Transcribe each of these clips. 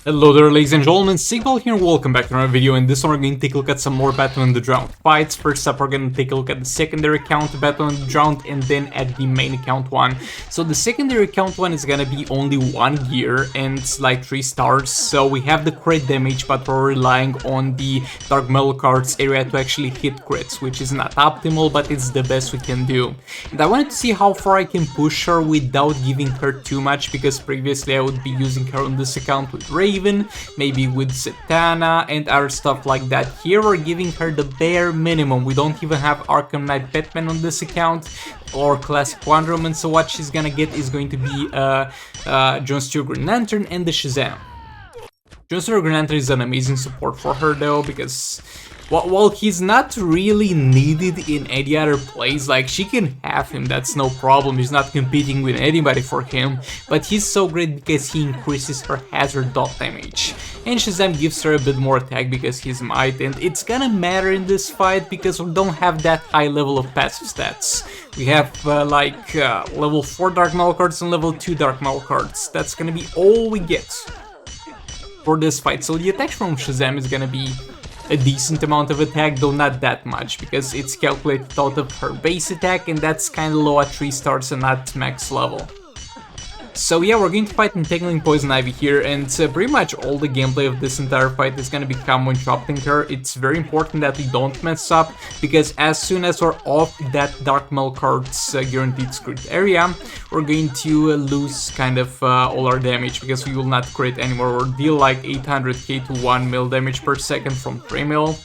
Hello there, ladies and gentlemen, Sigval here, welcome back to another video. In this one we're going to take a look at some more Batwoman the Drowned fights. First up, we're going to take a look at the secondary account Batwoman the Drowned and then at the main account one. So the secondary account one is going to be only 1 gear and it's like 3 stars. So we have the crit damage, but we're relying on the Dark Metal cards area to actually hit crits, which is not optimal, but it's the best we can do. And I wanted to see how far I can push her without giving her too much, because previously I would be using her on this account with Raven, maybe with Zatanna and other stuff like that. Here we're giving her the bare minimum. We don't even have Arkham Knight Batman on this account or Classic Wonder Woman, so what she's gonna get is going to be John Stewart Green Lantern and the Shazam. John Stewart Green Lantern is an amazing support for her though, because while he's not really needed in any other plays, like she can have him, that's no problem, he's not competing with anybody for him, but he's so great because he increases her hazard dot damage. And Shazam gives her a bit more attack because he's might, and it's gonna matter in this fight because we don't have that high level of passive stats. We have level 4 Dark Metal cards and level 2 Dark Metal cards. That's gonna be all we get for this fight. So the attack from Shazam is gonna be a decent amount of attack, though not that much, because it's calculated out of her base attack, and that's kinda low at 3 stars and not max level. So yeah, we're going to fight Entangling Poison Ivy here, and pretty much all the gameplay of this entire fight is going to be combo interrupting her. It's very important that we don't mess up, because as soon as we're off that Dark Metal card's guaranteed crit area, we're going to lose kind of all our damage, because we will not crit anymore or deal like 800k to 1 mil damage per second from 3 mil.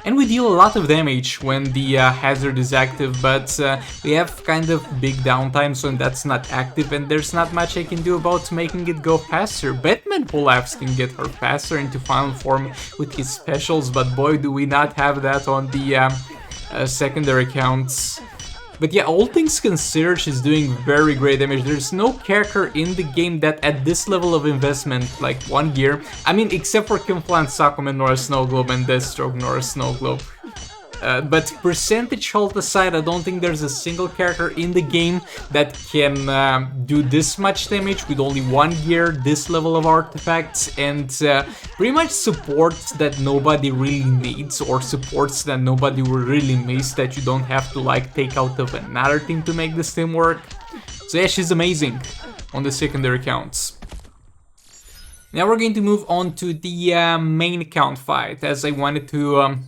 And we deal a lot of damage when the hazard is active, but we have kind of big downtimes when that's not active, and there's not much I can do about making it go faster. Batman Pull-Ups can get her faster into final form with his specials, but boy do we not have that on the secondary accounts. But yeah, all things considered, she's doing very great damage. There's no character in the game that at this level of investment, like 1 gear, I mean, except for Camouflage Aquaman, nor a Snow Globe, and Deathstroke, nor a Snow Globe. But percentage health aside, I don't think there's a single character in the game that can do this much damage with only 1 gear, this level of artifacts, and pretty much supports that nobody really needs, or supports that nobody will really miss, that you don't have to like take out of another team to make this team work. So yeah, she's amazing on the secondary accounts. Now we're going to move on to the main account fight, as I wanted to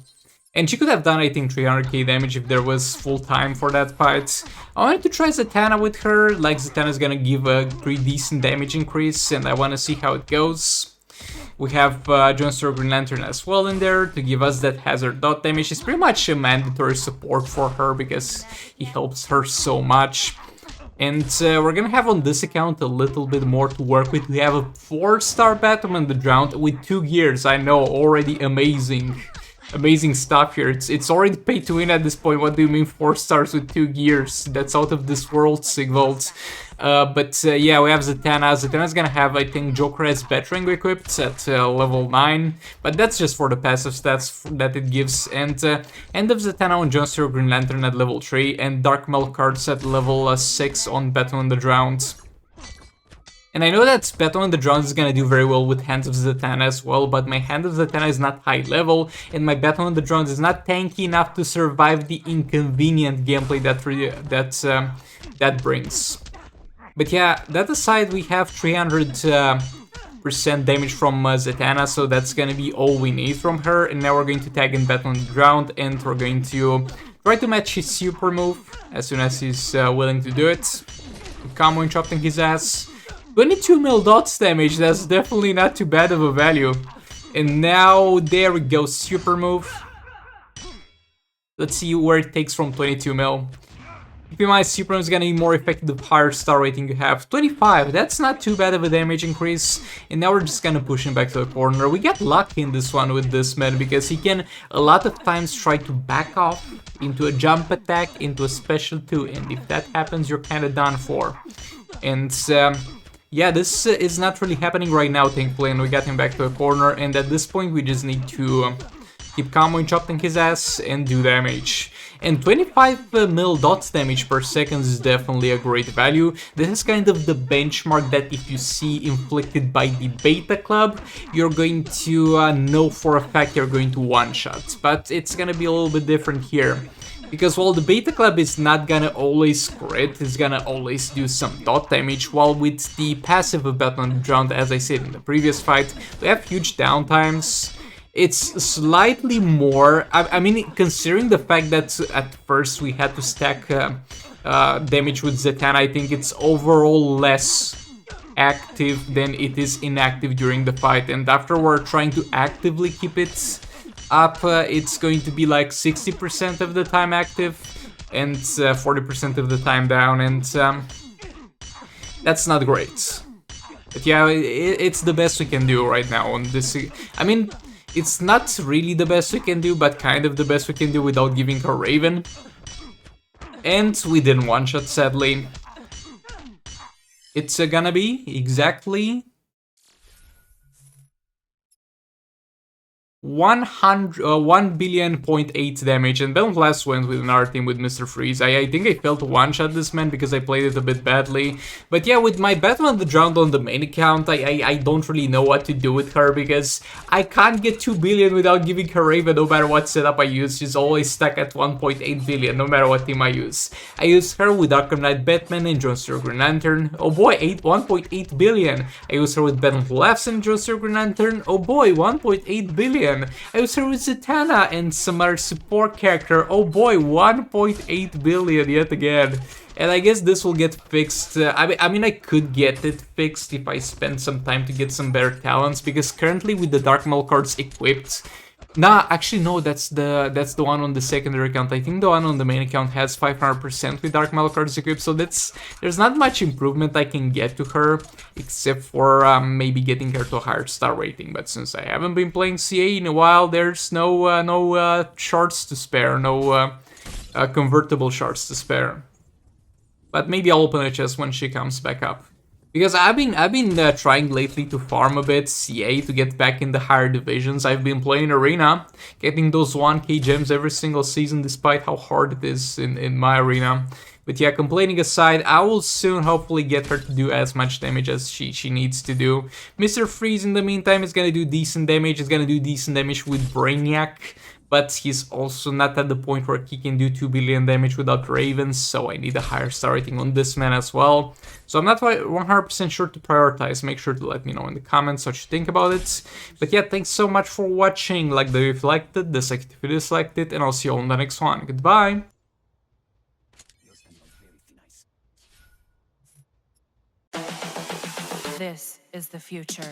and she could have done, I think, 300k damage if there was full time for that fight. I wanted to try Zatanna with her, like Zatanna's gonna give a pretty decent damage increase, and I want to see how it goes. We have John Stewart Green Lantern as well in there to give us that hazard dot damage. It's pretty much a mandatory support for her because he helps her so much. And we're gonna have on this account a little bit more to work with. We have a 4-star Batwoman the Drowned with 2 gears. I know, already amazing. Amazing stuff here. It's already paid to win at this point. What do you mean 4 stars with 2 gears? That's out of this world, Sigvald. But yeah, we have Zatanna. Zatanna's gonna have, I think, Joker as Batarang equipped at level 9. But that's just for the passive stats that it gives. And end of Zatanna on John Stewart Green Lantern at level 3. And Dark Metal cards at level 6 on Batwoman the Drowned. And I know that Batwoman the Drowned is gonna do very well with Hands of Zatanna as well, but my Hand of Zatanna is not high level, and my Batwoman the Drowned is not tanky enough to survive the inconvenient gameplay that brings. But yeah, that aside, we have 300% damage from Zatanna, so that's gonna be all we need from her. And now we're going to tag in Batwoman the Drowned, and we're going to try to match his super move as soon as he's willing to do it. Combo interrupting his ass. 22 mil dots damage, that's definitely not too bad of a value. And now, there we go, super move. Let's see where it takes from 22 mil. Keep in mind, super move is gonna be more effective the higher star rating you have. 25, that's not too bad of a damage increase. And now we're just gonna push him back to the corner. We got lucky in this one with this man, because he can a lot of times try to back off into a jump attack, into a special 2, and if that happens, you're kinda done for. And yeah, this is not really happening right now, thankfully, and we got him back to the corner, and at this point we just need to keep combo interrupting his ass and do damage. And 25 mil dot damage per second is definitely a great value. This is kind of the benchmark that if you see inflicted by the Beta Club, you're going to know for a fact you're going to one-shot. But it's gonna be a little bit different here. Because while the Beta Club is not gonna always crit, it's gonna always do some dot damage, while with the passive of Batman the Drowned, as I said in the previous fight, we have huge downtimes. It's slightly more, I mean, considering the fact that at first we had to stack damage with Zatanna, I think it's overall less active than it is inactive during the fight, and after we're trying to actively keep it up, it's going to be like 60% of the time active and 40% of the time down, and that's not great. But yeah, it's the best we can do right now on this. I mean, it's not really the best we can do, but kind of the best we can do without giving her Raven. And we didn't one-shot, sadly. It's gonna be exactly 1 billion point 8 damage, and Battle Blast went with another team with Mr. Freeze. I think I failed to one-shot this man because I played it a bit badly. But yeah, with my Batman the Drowned on the main account, I don't really know what to do with her, because I can't get 2 billion without giving her Raven no matter what setup I use. She's always stuck at 1.8 billion no matter what team I use. I use her with Arkham Knight Batman and John Stewart Green Lantern. Oh boy, 1.8 billion. I use her with Batman Laughs and John Stewart Green Lantern. Oh boy, 1.8 billion. I use her with Zatanna and some other support character. Oh boy, 1.8 billion yet again. And I guess this will get fixed. I mean, I could get it fixed if I spend some time to get some better talents, because currently with the Dark Metal cards equipped, nah, actually no, that's the one on the secondary account. I think the one on the main account has 500% with Dark Metal cards equipped, so there's not much improvement I can get to her, except for maybe getting her to a higher star rating. But since I haven't been playing CA in a while, there's no shards to spare, no convertible shards to spare. But maybe I'll open a chest when she comes back up. Because I've been trying lately to farm a bit CA to get back in the higher divisions. I've been playing Arena, getting those 1k gems every single season, despite how hard it is in my arena. But yeah, complaining aside, I will soon hopefully get her to do as much damage as she needs to do. Mr. Freeze in the meantime is gonna do decent damage. He's gonna do decent damage with Brainiac, but he's also not at the point where he can do 2 billion damage without Ravens, so I need a higher star rating on this man as well. So I'm not 100% sure to prioritize. Make sure to let me know in the comments what you think about it. But yeah, thanks so much for watching. Like the video if you liked it, dislike it if you disliked it, and I'll see you all in the next one. Goodbye! This is the future.